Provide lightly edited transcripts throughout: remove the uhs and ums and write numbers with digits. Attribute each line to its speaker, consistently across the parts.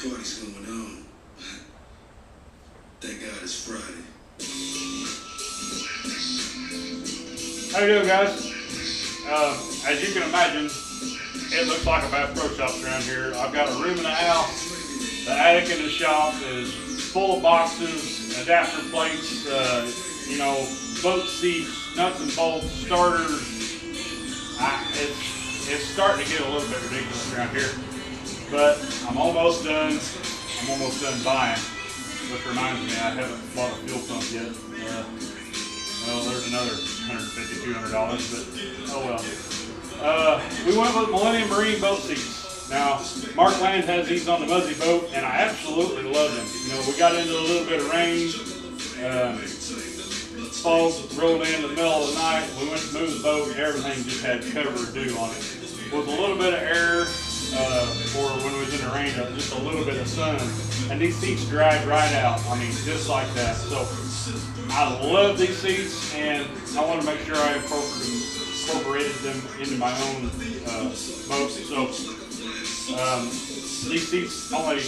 Speaker 1: Party's going on. Thank God it's Friday.
Speaker 2: How you doing, guys? As you can imagine, it looks like a Bass Pro Shops around here. I've got a room in the house. The attic in the shop is full of boxes, adapter plates, boat seats, nuts and bolts, starters. It's starting to get a little bit ridiculous around here. But I'm almost done. I'm almost done buying. Which reminds me, I haven't bought a fuel pump yet. Well, there's another $150, $200, but oh well. We went with Millennium Marine boat seats. Now, Mark Land has these on the Muzzy boat, and I absolutely love them. You know, we got into a little bit of rain. Fog rolled in the middle of the night. We went to move the boat, and everything just had cover dew on it. With a little bit of air, or when it was in the rain, just a little bit of sun, and these seats dried right out. I mean, just like that. So I love these seats, and I want to make sure I incorporated them into my own boat. So these seats only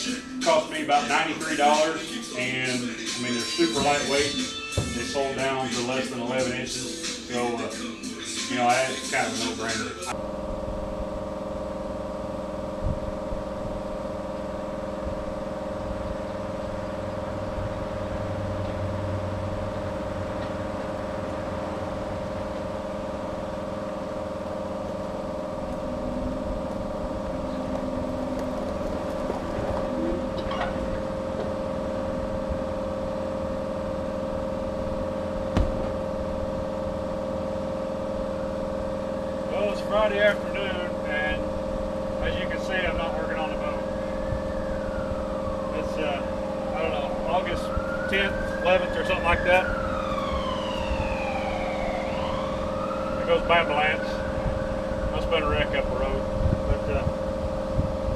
Speaker 2: cost me about $93, and I mean, they're super lightweight. They fold down to less than 11 inches. So it's kind of a no-brainer. Well, it's Friday afternoon, and as you can see, I'm not working on the boat. It's, I don't know, August 10th, 11th, or something like that. There goes Ambulance. Must have been a wreck up the road. But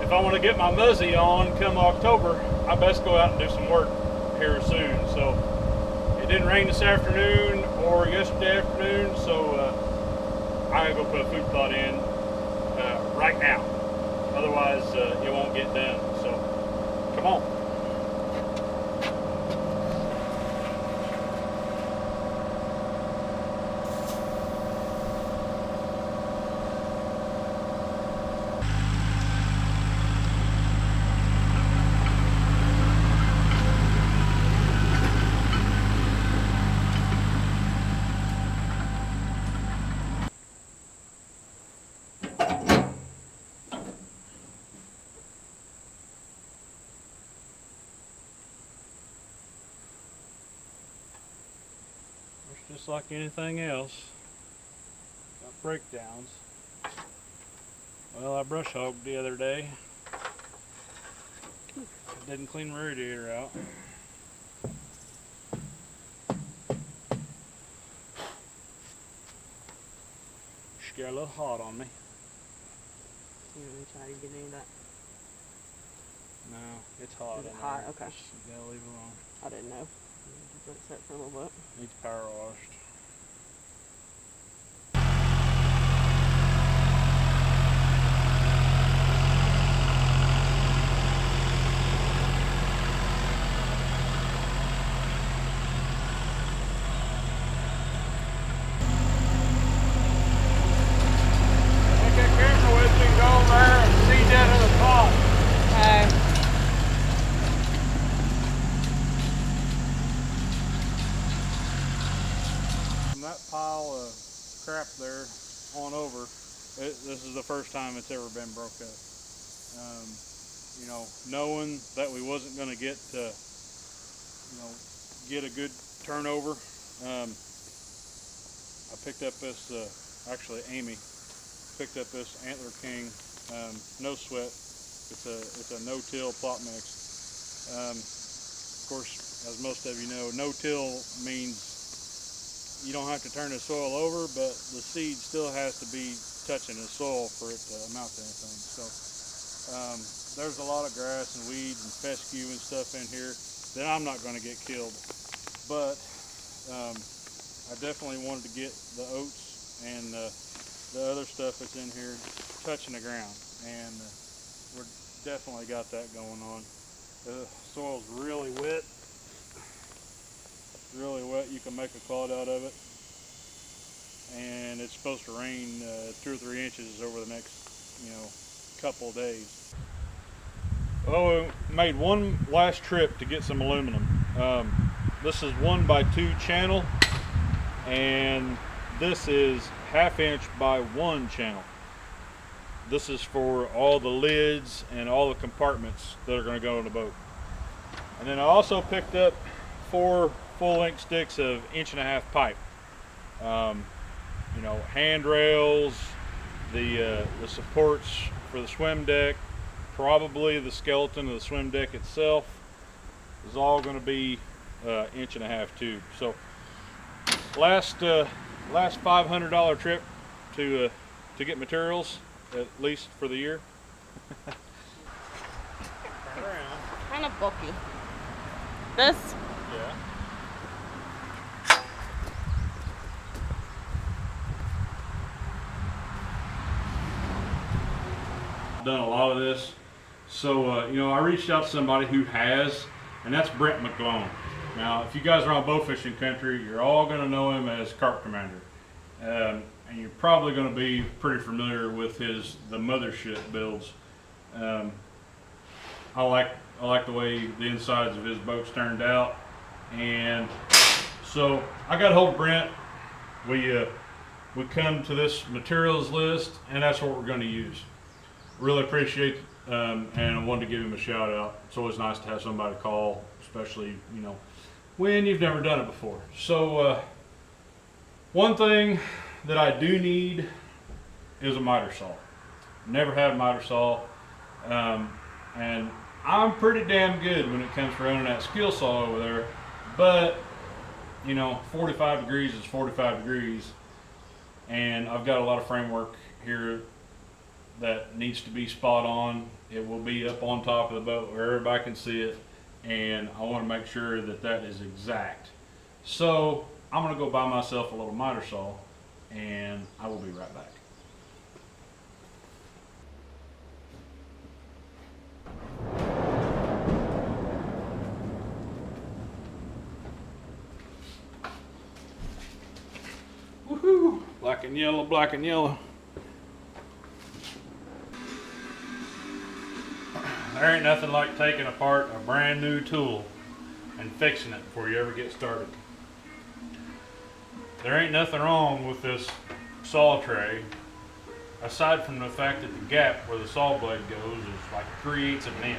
Speaker 2: if I want to get my Muzzy on come October, I best go out and do some work here soon. So it didn't rain this afternoon or yesterday afternoon, so I gotta go put a food plot in right now. Otherwise, it won't get done. So, come on. Just like anything else, got breakdowns. Well, I brush hogged the other day. Didn't clean the radiator out. She got a little hot on me.
Speaker 3: You want me to try to get into that?
Speaker 2: No, it's hot.
Speaker 3: Is it hot?
Speaker 2: There.
Speaker 3: Okay.
Speaker 2: You gotta leave it alone.
Speaker 3: I didn't know. Just let it set for a little bit.
Speaker 2: Needs power washed. Take that camera with me and go over there and see that other pot.
Speaker 3: Okay.
Speaker 2: From that pile of crap there on over, this is the first time it's ever been broke up. Knowing that we wasn't going to get a good turnover, I picked up this, actually Amy picked up this Antler King no sweat. It's a no-till plot mix. Of course, as most of you know, no-till means you don't have to turn the soil over, but the seed still has to be touching the soil for it to amount to anything. So there's a lot of grass and weeds and fescue and stuff in here that I'm not going to get killed. But I definitely wanted to get the oats and the other stuff that's in here touching the ground, and we're definitely got that going on. The soil's really wet. Really wet. You can make a cod out of it. And it's supposed to rain 2 or 3 inches over the next, couple of days. Well, we made one last trip to get some aluminum. This is 1x2 channel, and this is 1/2 inch by 1 channel. This is for all the lids and all the compartments that are going to go in the boat. And then I also picked up 4 full-length sticks of 1.5 inch pipe. Handrails, the supports for the swim deck, probably the skeleton of the swim deck itself is all going to be 1.5 inch tube. So last $500 trip to get materials, at least for the year.
Speaker 3: Kind of bulky. This?
Speaker 2: Yeah. Done a lot of this, so I reached out to somebody who has, and that's Brent McGlone. Now, if you guys are on Bowfishing country, you're all going to know him as Carp Commander, and you're probably going to be pretty familiar with the mothership builds. I like the way the insides of his boats turned out, and so I got a hold of Brent. We come to this materials list, and that's what we're going to use. Really appreciate and I wanted to give him a shout out. It's always nice to have somebody call, especially when you've never done it before. So one thing that I do need is a miter saw. Never had a miter saw, and I'm pretty damn good when it comes to running that skill saw over there, but 45 degrees is 45 degrees, and I've got a lot of framework here that needs to be spot on. It will be up on top of the boat where everybody can see it, and I want to make sure that that is exact. So I'm going to go buy myself a little miter saw, and I will be right back. Woohoo! Black and yellow, black and yellow. There ain't nothing like taking apart a brand new tool and fixing it before you ever get started. There ain't nothing wrong with this saw tray, aside from the fact that the gap where the saw blade goes is like 3/8 of an inch.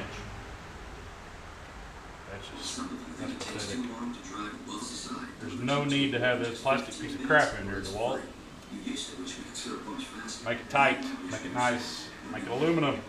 Speaker 2: That's pathetic. There's no need to have this plastic piece of crap in there, DeWalt. Make it tight, make it nice, make it aluminum.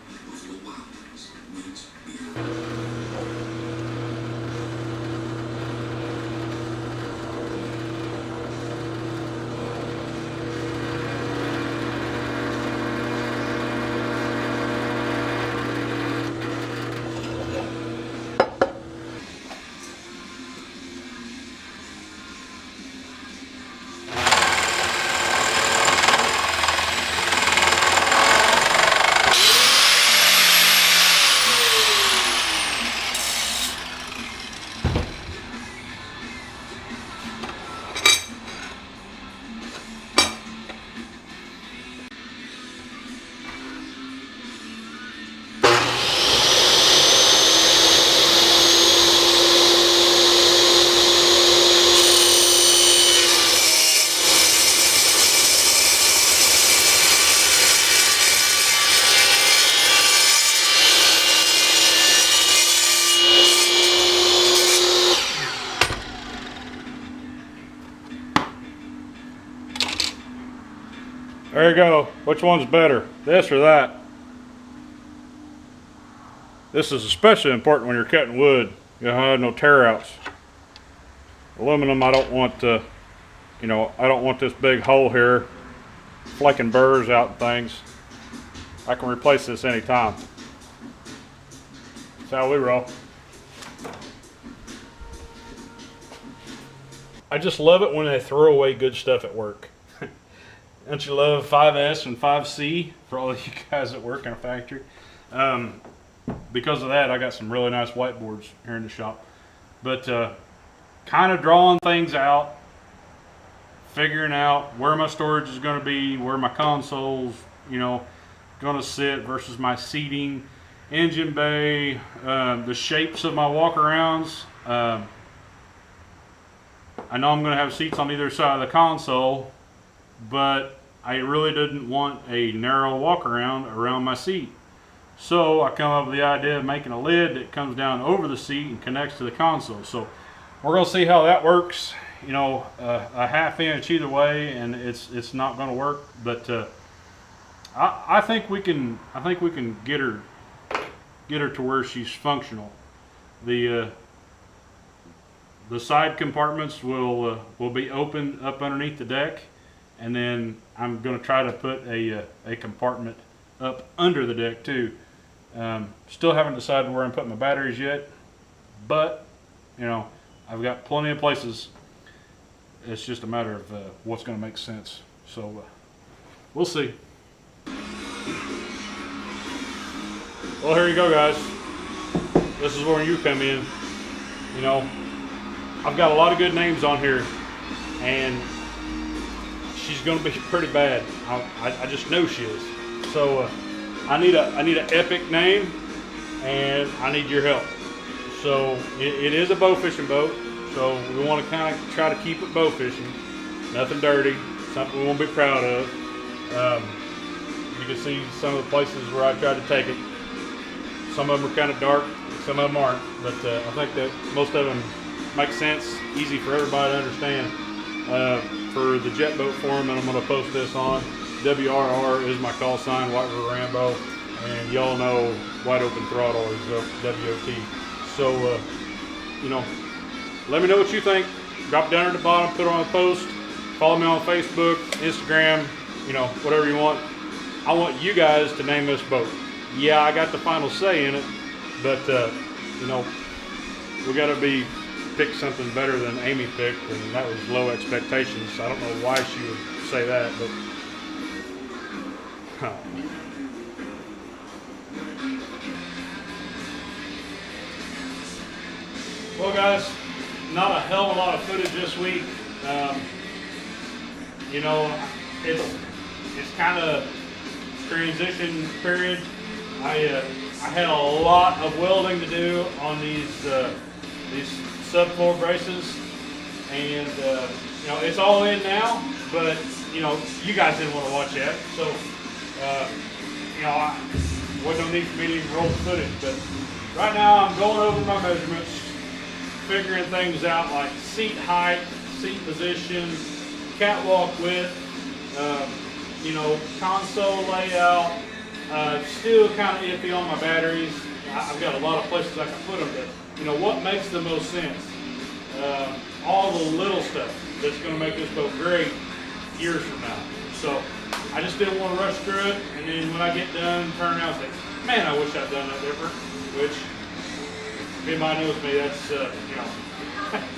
Speaker 2: There you go. Which one's better, this or that? This is especially important when you're cutting wood. You don't have no tear outs. Aluminum, I don't want I don't want this big hole here flaking burrs out and things. I can replace this anytime. That's how we roll. I just love it when they throw away good stuff at work. Don't you love 5S and 5C for all of you guys that work in a factory? because of that, I got some really nice whiteboards here in the shop. But kind of drawing things out, figuring out where my storage is going to be, where my console's, you know, going to sit versus my seating, engine bay, the shapes of my walk-arounds. I know I'm going to have seats on either side of the console, but I really didn't want a narrow walk-around around my seat. So I come up with the idea of making a lid that comes down over the seat and connects to the console. So we're going to see how that works. You know, a ½ inch either way, and it's not going to work. But I think we can get her to where she's functional. The side compartments will be open up underneath the deck, and then I'm going to try to put a compartment up under the deck too. Still haven't decided where I'm putting my batteries yet, but you know, I've got plenty of places. It's just a matter of what's going to make sense. So we'll see. Well, here you go, guys. This is where you come in. You know, I've got a lot of good names on here, and she's going to be pretty bad. I just know she is. So I need an epic name, and I need your help. So it is a bow fishing boat. So we want to kind of try to keep it bow fishing. Nothing dirty. Something we won't be proud of. You can see some of the places where I tried to take it. Some of them are kind of dark. Some of them aren't. But I think that most of them make sense. Easy for everybody to understand. For the Jet Boat Forum, and I'm going to post this on. WRR is my call sign, White River Rambo, and y'all know Wide Open Throttle is WOT. So, you know, let me know what you think. Drop it down at the bottom, put it on a post. Follow me on Facebook, Instagram, you know, whatever you want. I want you guys to name this boat. Yeah, I got the final say in it, but you know, we got to pick something better than Amy picked, and that was low expectations. I don't know why she would say that, but well, guys, not a hell of a lot of footage this week. You know, it's kind of transition period. I had a lot of welding to do on these subfloor braces, and you know, it's all in now. But you know, you guys didn't want to watch that, so you know, wasn't no need for me to even roll the footage. But right now, I'm going over my measurements, figuring things out like seat height, seat position, catwalk width, you know, console layout. Still kind of iffy on my batteries. I've got a lot of places I can put them, but you know, what makes the most sense? All the little stuff that's going to make this boat great years from now. So I just didn't want to rush through it, and then when I get done, turn around and say, man, I wish I'd done that different. Which, if anybody knows me, that's you know,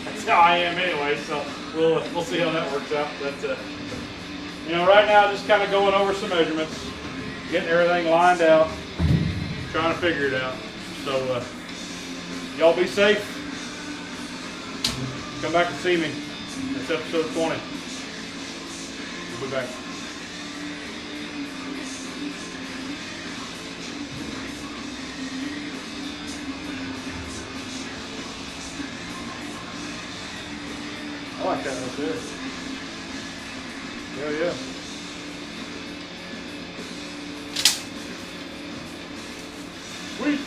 Speaker 2: that's how I am anyway. So we'll see how that works out. But you know, right now, just kind of going over some measurements, getting everything lined out, trying to figure it out. So y'all be safe. Come back and see me. That's episode 20. We'll be back. I like that right there. Yeah, yeah. Sweet.